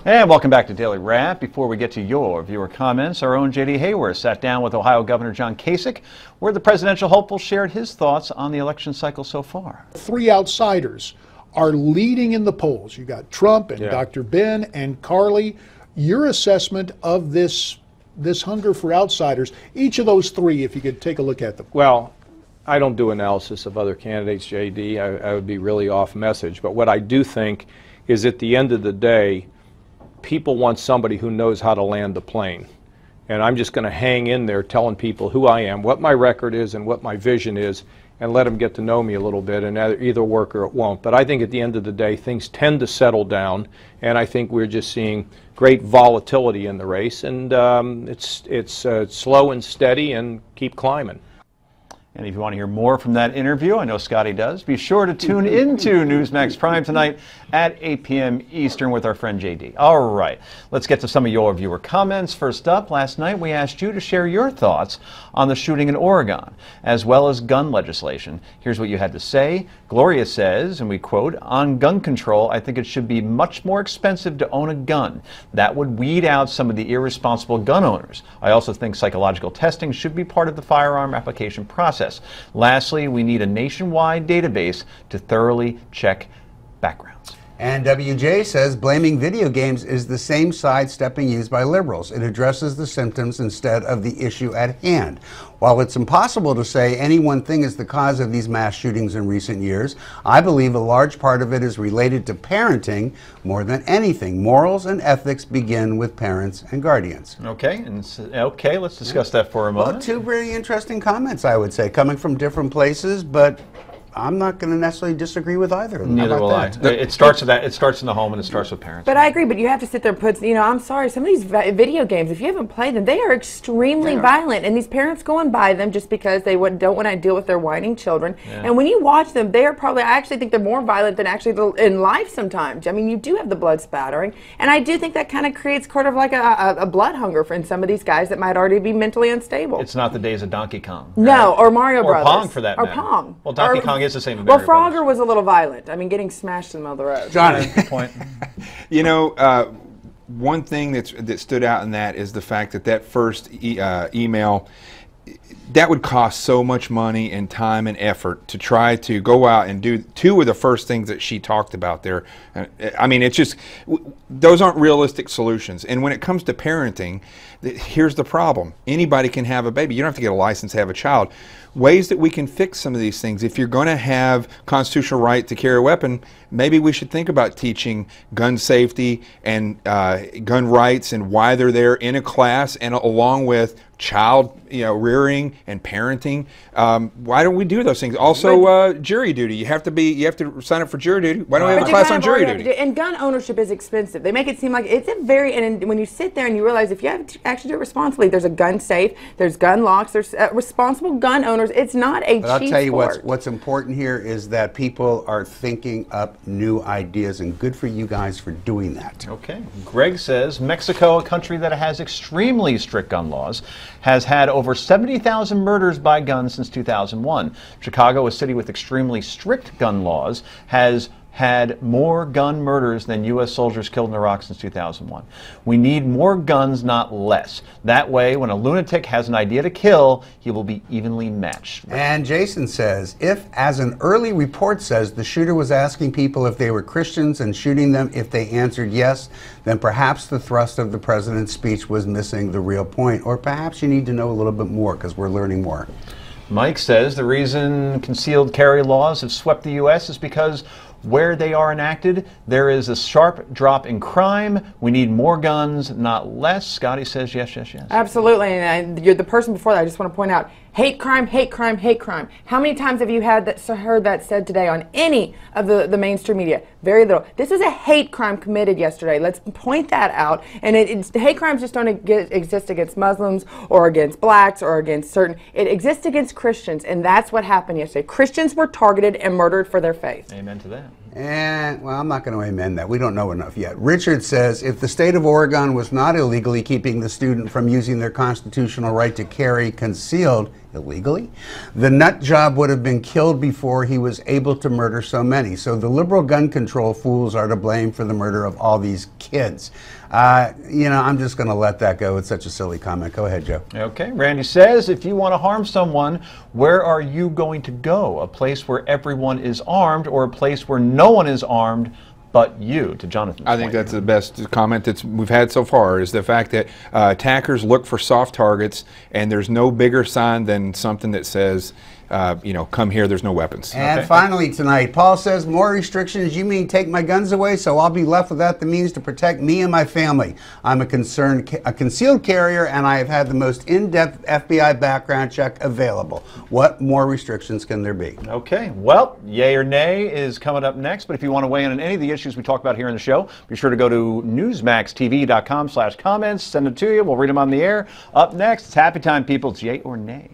And welcome back to Daily Wrap. Before we get to your viewer comments, our own J.D. Hayworth sat down with Ohio Governor John Kasich, where the presidential hopeful shared his thoughts on the election cycle so far. Three outsiders are leading in the polls. You got Trump and Dr. Ben and Carly. Your assessment of this hunger for outsiders, each of those three, if you could take a look at them. Well, I don't do analysis of other candidates, J.D. I would be really off message. But what I do think is at the end of the day, people want somebody who knows how to land the plane. And I'm just going to hang in there telling people who I am, what my record is, and what my vision is, and let them get to know me a little bit, and either work or it won't. But I think at the end of the day, things tend to settle down, and I think we're just seeing great volatility in the race, and it's slow and steady and keep climbing. And if you want to hear more from that interview, I know Scotty does, be sure to tune into Newsmax Prime tonight at 8 p.m. Eastern with our friend JD. All right, let's get to some of your viewer comments. First up, last night we asked you to share your thoughts on the shooting in Oregon, as well as gun legislation. Here's what you had to say. Gloria says, and we quote, "On gun control, I think it should be much more expensive to own a gun. That would weed out some of the irresponsible gun owners. I also think psychological testing should be part of the firearm application process. Lastly, we need a nationwide database to thoroughly check backgrounds." And WJ says blaming video games is the same sidestepping used by liberals. It addresses the symptoms instead of the issue at hand. While it's impossible to say any one thing is the cause of these mass shootings in recent years, I believe a large part of it is related to parenting more than anything. Morals and ethics begin with parents and guardians. Okay, let's discuss that for a moment. Well, two very interesting comments, I would say, coming from different places, but I'm not going to necessarily disagree with either of them. Neither will I. It starts with that. It starts in the home, and it starts with parents. But I agree. But you have to sit there and put. I'm sorry. Some of these video games, if you haven't played them, they are extremely violent, and these parents go and buy them just because they don't want to deal with their whining children. Yeah. And when you watch them, they are probably. I actually think they're more violent than actually in life sometimes. I mean, you do have the blood spattering, and I do think that kind of creates sort of like a blood hunger for some of these guys that might already be mentally unstable. It's not the days of Donkey Kong. No, or Mario Brothers. Or Pong, for that matter. Or Pong. Well, Donkey Kong is the same. Well, Frogger was a little violent. I mean, getting smashed in the middle of the road. Johnny, good point. You know, one thing that stood out in that is the fact that first email, that would cost so much money and time and effort to try to go out and do two of the first things that she talked about there. I mean, it's just, those aren't realistic solutions. And when it comes to parenting, here's the problem. Anybody can have a baby. You don't have to get a license to have a child. Ways that we can fix some of these things. If you're going to have constitutional right to carry a weapon, maybe we should think about teaching gun safety and gun rights and why they're there in a class, and along with child rearing and parenting. Why don't we do those things? Also, jury duty. You have to sign up for jury duty. Why don't we have a class on jury duty? And gun ownership is expensive. They make it seem like it's a very, and when you sit there and you realize if you have to actually do it responsibly, there's a gun safe, there's gun locks, there's responsible gun owners. It's not a cheap sport. I'll tell you what's important here is that people are thinking up new ideas, and good for you guys for doing that. Okay. Greg says Mexico, a country that has extremely strict gun laws, has had over 70,000 murders by guns since 2001. Chicago, a city with extremely strict gun laws, has had more gun murders than U.S. soldiers killed in Iraq since 2001. We need more guns, not less. That way, when a lunatic has an idea to kill, he will be evenly matched. And Jason says, if, as an early report says, the shooter was asking people if they were Christians and shooting them if they answered yes, then perhaps the thrust of the president's speech was missing the real point. Or perhaps you need to know a little bit more, because we're learning more. Mike says the reason concealed carry laws have swept the U.S. is because where they are enacted, there is a sharp drop in crime. We need more guns, not less. Scotty says yes, yes, yes. Absolutely. And you're the person before that. I just want to point out, hate crime, hate crime, hate crime. How many times have you heard that said today on any of the mainstream media? Very little. This is a hate crime committed yesterday. Let's point that out. And hate crimes just don't exist against Muslims or against blacks or against certain. It exists against Christians, and that's what happened yesterday. Christians were targeted and murdered for their faith. Amen to that. And, well, I'm not going to amend that. We don't know enough yet. Richard says, if the state of Oregon was not illegally keeping the student from using their constitutional right to carry concealed, illegally, the nut job would have been killed before he was able to murder so many. So the liberal gun control fools are to blame for the murder of all these kids. You know, I'm just going to let that go. It's such a silly comment. Go ahead, Joe. Okay. Randy says, if you want to harm someone, where are you going to go? A place where everyone is armed, or a place where no one is armed but you? To Jonathan. I think that's the best comment that we've had so far, is the fact that attackers look for soft targets, and there's no bigger sign than something that says, you know, come here, there's no weapons. And finally tonight, Paul says, more restrictions, you mean take my guns away, so I'll be left without the means to protect me and my family. I'm a concealed carrier, and I have had the most in-depth FBI background check available. What more restrictions can there be? Okay, well, yay or nay is coming up next, but if you want to weigh in on any of the issues we talk about here in the show, be sure to go to newsmaxtv.com/comments, send them to you, we'll read them on the air. Up next, it's Happy Time, people, it's yay or nay.